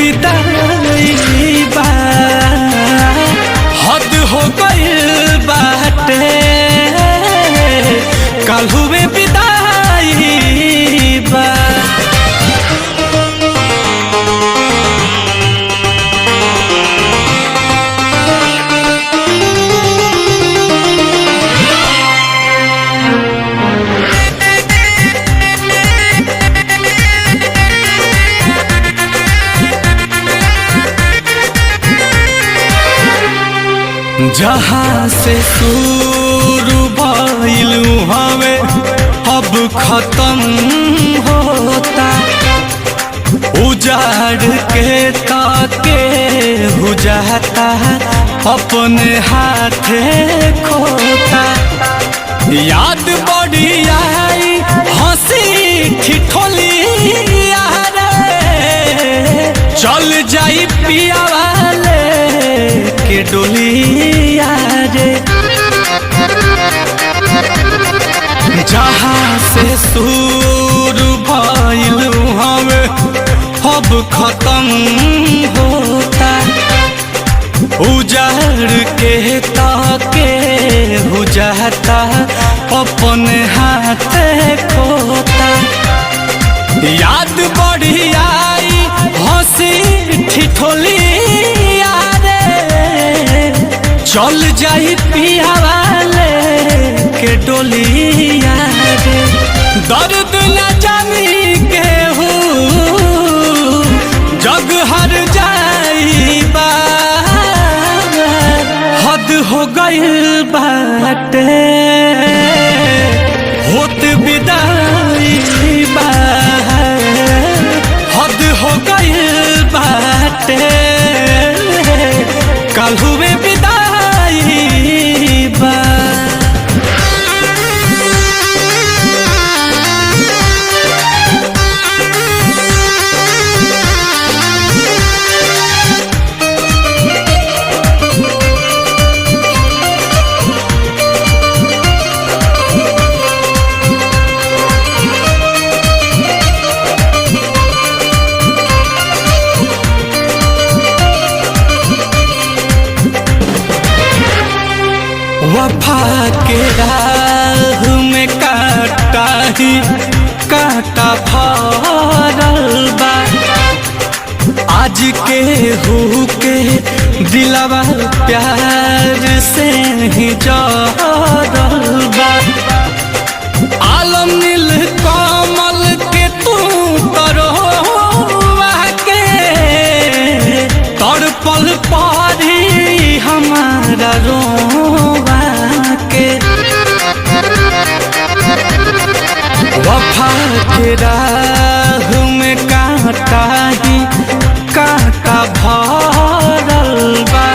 विदाई बा, हद हो गइल बाटे, काल्हू में विदाई बा। जहाँ से शुरू भइल हमें अब खत्म होता, उजाड़ के ताके हो जाता, अपने हाथे खोता। याद बड़ी आई हंसी ठिठोली यारे, चल जाई पिया वाले के डोलिया रे। जहाँ से शुरू भइल हमें अब खत्म होता, उजाड़ के ताके हो जाता, अपने हाथ खोता। याद बड़ी आई हंसी ठिठोली चल जाई पिया वाले के डोलिया रे। दर्द न जानी के जग हर जाई बा, हद हो गइल बाटे, होत विदाई बा, हद हो गइल बाटे, काल्हू में विदाई बा। वफा के राह में काटा ही काटा भरल बा, आज के हो के दिलवा प्यार से ही जरल बा। आलम नील कमल के तू तरोवा के, तड़पल पारी हमारा रोवा के। वफा के राह में कांटा ही कांटा भरल बा,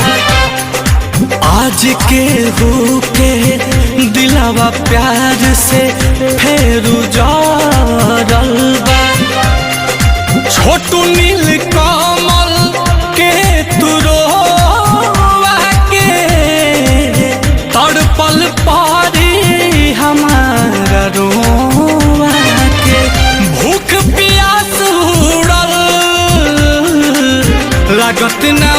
आज के हो के दिलवा प्यार से फेरू जरल बा। छोटू नील कमल के तुरोवा के, तड़पल पारी हमारा रोवा के। भूख प्यास उड़ल लागत ना